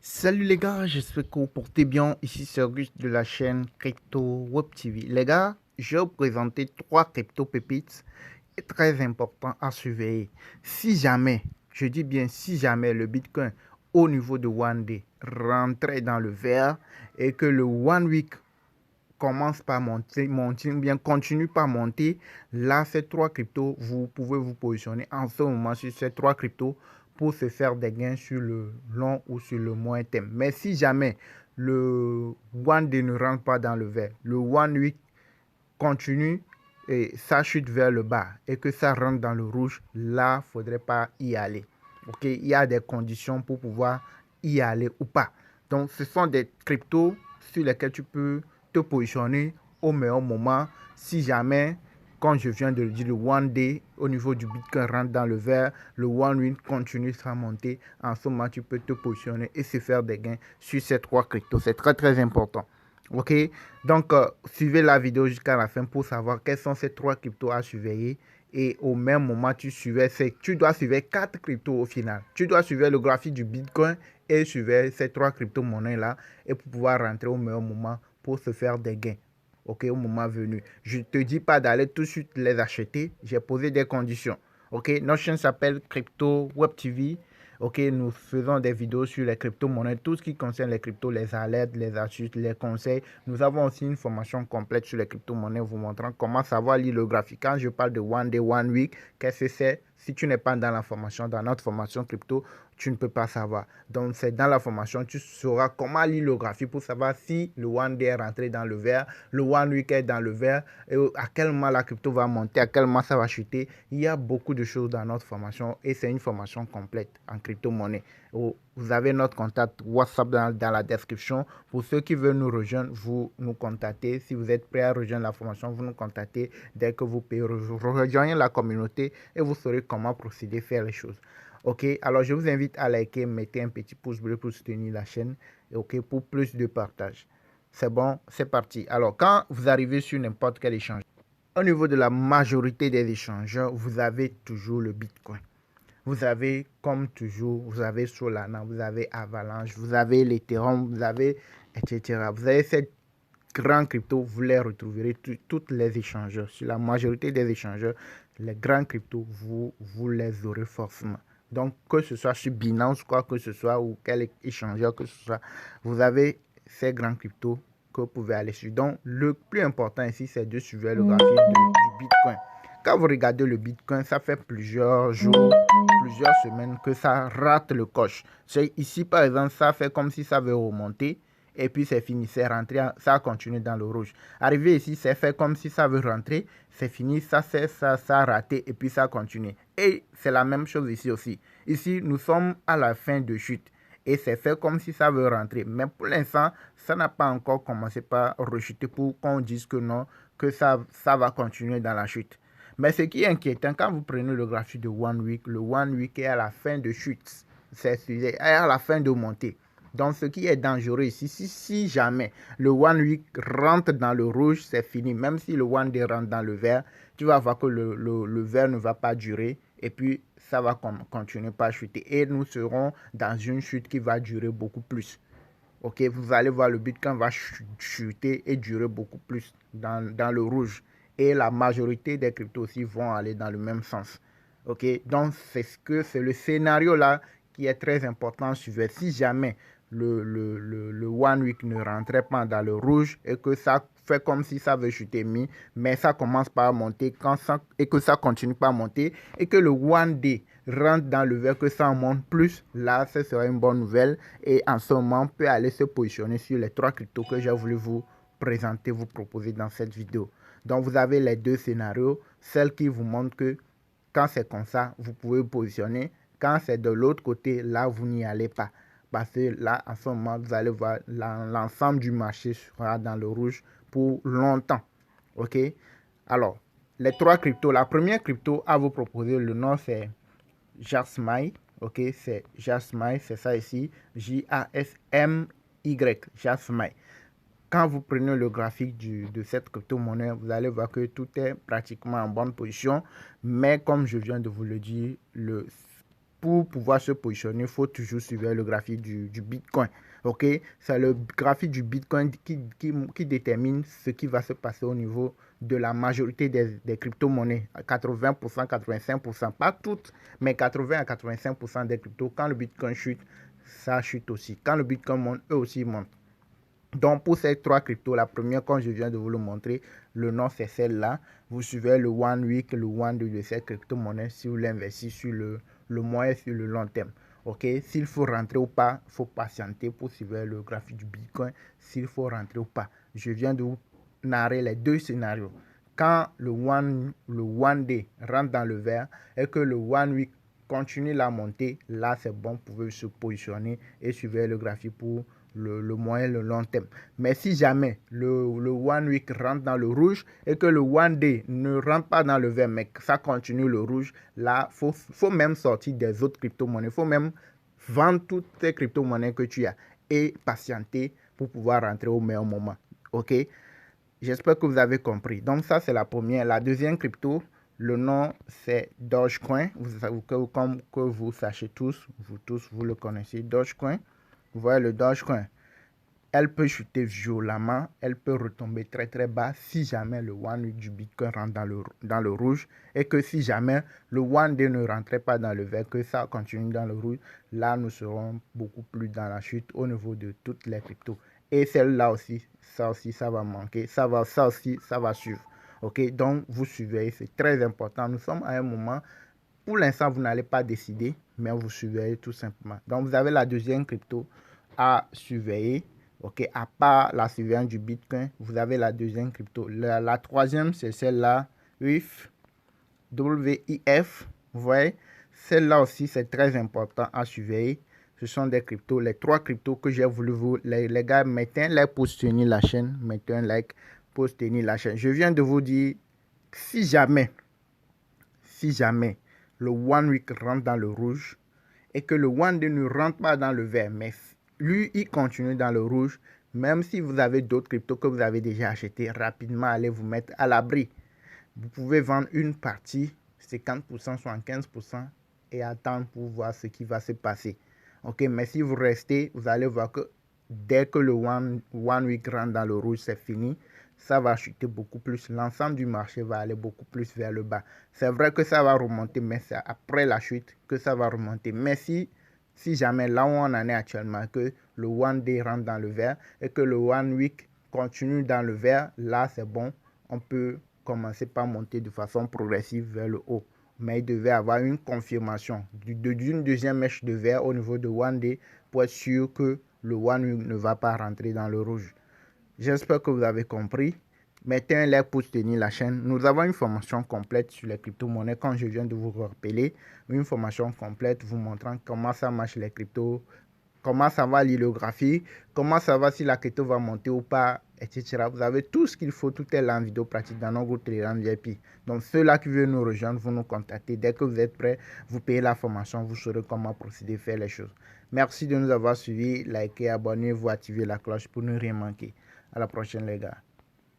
Salut les gars, j'espère que vous portez bien. Ici c'est Auguste de la chaîne Crypto Web TV. Les gars, je vais vous présenter trois crypto pépites très importants à surveiller. Si jamais, je dis bien si jamais le Bitcoin au niveau de One Day rentrait dans le vert et que le One Week commence par monter, bien continue par monter, là ces trois cryptos, vous pouvez vous positionner en ce moment sur ces trois cryptos pour se faire des gains sur le long ou sur le moyen terme. Mais si jamais le One Day ne rentre pas dans le vert, le One Week continue et ça chute vers le bas et que ça rentre dans le rouge, là, il ne faudrait pas y aller. Ok, il y a des conditions pour pouvoir y aller ou pas. Donc, ce sont des cryptos sur lesquels tu peux te positionner au meilleur moment si jamais, comme je viens de le dire, le One Day au niveau du Bitcoin rentre dans le vert, le One Week continue à monter. En ce moment, tu peux te positionner et se faire des gains sur ces trois cryptos. C'est très, très important. Ok, donc suivez la vidéo jusqu'à la fin pour savoir quels sont ces trois cryptos à surveiller. Et au même moment, tu dois suivre quatre cryptos au final. Tu dois suivre le graphique du Bitcoin et suivre ces trois crypto-monnaies là et pour pouvoir rentrer au meilleur moment pour se faire des gains. Ok, au moment venu. Je ne te dis pas d'aller tout de suite les acheter. J'ai posé des conditions. Ok, notre chaîne s'appelle Crypto Web TV. Ok, nous faisons des vidéos sur les crypto-monnaies, tout ce qui concerne les cryptos, les alertes, les astuces, les conseils. Nous avons aussi une formation complète sur les crypto-monnaies vous montrant comment savoir lire le graphique. Quand je parle de One Day, One Week, qu'est-ce que c'est? Si tu n'es pas dans la formation, dans notre formation crypto, tu ne peux pas savoir. Donc, c'est dans la formation, tu sauras comment lire le graphique pour savoir si le One Day est rentré dans le vert, le One Week est dans le vert, et à quel moment la crypto va monter, à quel moment ça va chuter. Il y a beaucoup de choses dans notre formation et c'est une formation complète en crypto-monnaie. Vous avez notre contact WhatsApp dans la description. Pour ceux qui veulent nous rejoindre, vous nous contactez. Si vous êtes prêt à rejoindre la formation, vous nous contactez dès que vous pouvez rejoindre la communauté et vous saurez comment procéder, faire les choses. Ok, alors je vous invite à liker, mettez un petit pouce bleu pour soutenir la chaîne, ok, pour plus de partage. C'est bon, c'est parti. Alors, quand vous arrivez sur n'importe quel échange, au niveau de la majorité des échangeurs, vous avez toujours le Bitcoin. Vous avez, comme toujours, vous avez Solana, vous avez Avalanche, vous avez l'Ethereum, vous avez, etc. Vous avez ces grands cryptos, vous les retrouverez toutes les échangeurs. Sur la majorité des échangeurs, les grands cryptos, vous les aurez forcément. Donc, que ce soit sur Binance, quoi que ce soit, ou quel échangeur que ce soit, vous avez ces grands cryptos que vous pouvez aller sur. Donc, le plus important ici, c'est de suivre le graphique du Bitcoin. Quand vous regardez le Bitcoin, ça fait plusieurs jours, plusieurs semaines que ça rate le coche. Ici, par exemple, ça fait comme si ça veut remonter et puis c'est fini, c'est rentré, ça continue dans le rouge. Arrivé ici, c'est fait comme si ça veut rentrer, c'est fini, ça a raté et puis ça continue. Et c'est la même chose ici aussi. Ici, nous sommes à la fin de chute et c'est fait comme si ça veut rentrer. Mais pour l'instant, ça n'a pas encore commencé par rechuter pour qu'on dise que non, que ça va continuer dans la chute. Mais ce qui est inquiétant, quand vous prenez le graphique de One Week, le One Week est à la fin de chute, est à la fin de montée. Donc, ce qui est dangereux ici, si jamais le One Week rentre dans le rouge, c'est fini. Même si le One Day rentre dans le vert, tu vas voir que le vert ne va pas durer et puis ça va continuer par chuter. Et nous serons dans une chute qui va durer beaucoup plus. Ok, vous allez voir le Bitcoin va chuter et durer beaucoup plus dans le rouge. Et la majorité des cryptos aussi vont aller dans le même sens. Ok, donc c'est le scénario là qui est très important. Si jamais le One Week ne rentrait pas dans le rouge et que ça fait comme si ça veut chuter mais ça commence par monter et que ça continue par monter et que le One Day rentre dans le vert, que ça en monte plus, là, ce serait une bonne nouvelle. Et en ce moment, on peut aller se positionner sur les trois cryptos que j'ai voulu vous présenter, vous proposer dans cette vidéo. Donc, vous avez les deux scénarios, celle qui vous montre que quand c'est comme ça, vous pouvez vous positionner. Quand c'est de l'autre côté, là, vous n'y allez pas. Parce que là, en ce moment, vous allez voir, l'ensemble du marché sera dans le rouge pour longtemps. OK? Alors, les trois cryptos. La première crypto à vous proposer, le nom, c'est Jasmy. OK? C'est Jasmy, c'est ça ici. Jasmy. Jasmy. Quand vous prenez le graphique de cette crypto-monnaie, vous allez voir que tout est pratiquement en bonne position. Mais comme je viens de vous le dire, pour pouvoir se positionner, il faut toujours suivre le graphique du Bitcoin. Ok, c'est le graphique du Bitcoin qui détermine ce qui va se passer au niveau de la majorité des crypto-monnaies. 80%, 85%, pas toutes, mais 80 à 85% des cryptos. Quand le Bitcoin chute, ça chute aussi. Quand le Bitcoin monte, eux aussi montent. Donc, pour ces trois cryptos, la première, comme je viens de vous le montrer, le nom c'est celle-là. Vous suivez le One Week, le One Day de cette crypto-monnaie si vous l'investissez sur le moyen, sur le long terme. Ok, s'il faut rentrer ou pas, il faut patienter pour suivre le graphique du Bitcoin, s'il faut rentrer ou pas. Je viens de vous narrer les deux scénarios. Quand le One Day rentre dans le vert et que le One Week continue la montée, là c'est bon, vous pouvez se positionner et suivre le graphique pour le moyen, le long terme. Mais si jamais le One Week rentre dans le rouge et que le One Day ne rentre pas dans le vert, mais que ça continue le rouge, là, faut même sortir des autres crypto-monnaies. Il faut même vendre toutes ces crypto-monnaies que tu as et patienter pour pouvoir rentrer au meilleur moment. OK? J'espère que vous avez compris. Donc, ça, c'est la première. La deuxième crypto, le nom, c'est Dogecoin. Comme que vous sachez tous, vous le connaissez, Dogecoin. Vous voyez le Dogecoin. Elle peut chuter violemment, elle peut retomber très très bas si jamais le One Week du Bitcoin rentre dans le rouge et que si jamais le One Day ne rentrait pas dans le vert, que ça continue dans le rouge, là nous serons beaucoup plus dans la chute au niveau de toutes les cryptos. Et celle-là aussi, ça va manquer, ça va suivre. Ok, donc vous suivez, c'est très important. Nous sommes à un moment, pour l'instant vous n'allez pas décider, mais vous suivez tout simplement. Donc vous avez la deuxième crypto à surveiller. Ok, à part la surveillance du Bitcoin, vous avez la deuxième crypto. La troisième, c'est celle-là, WIF, WIF. Vous voyez, celle-là aussi, c'est très important à surveiller. Ce sont des cryptos, les trois cryptos que j'ai voulu vous. Les gars, mettez un like pour soutenir la chaîne. Mettez un like pour soutenir la chaîne. Je viens de vous dire, si jamais le One Week rentre dans le rouge et que le One Day ne rentre pas dans le vert, mais lui, il continue dans le rouge. Même si vous avez d'autres cryptos que vous avez déjà achetés, rapidement, allez vous mettre à l'abri. Vous pouvez vendre une partie, 50%, 75%, et attendre pour voir ce qui va se passer. Ok, mais si vous restez, vous allez voir que dès que le One Week rentre dans le rouge, c'est fini. Ça va chuter beaucoup plus. L'ensemble du marché va aller beaucoup plus vers le bas. C'est vrai que ça va remonter, mais c'est après la chute que ça va remonter. Mais si jamais là où on en est actuellement, que le One Day rentre dans le vert et que le One Week continue dans le vert, là c'est bon. On peut commencer par monter de façon progressive vers le haut. Mais il devait avoir une confirmation d'une deuxième mèche de vert au niveau de One Day pour être sûr que le One Week ne va pas rentrer dans le rouge. J'espère que vous avez compris. Mettez un like pour soutenir la chaîne. Nous avons une formation complète sur les crypto-monnaies, comme je viens de vous rappeler. Une formation complète vous montrant comment ça marche les cryptos, comment ça va l'hydrographie, comment ça va si la crypto va monter ou pas, etc. Vous avez tout ce qu'il faut, tout est là en vidéo pratique dans nos groupes Telegram VIP. Donc ceux-là qui veulent nous rejoindre, vous nous contactez. Dès que vous êtes prêts, vous payez la formation, vous saurez comment procéder, faire les choses. Merci de nous avoir suivis, likez, abonnez-vous, activez la cloche pour ne rien manquer. À la prochaine les gars.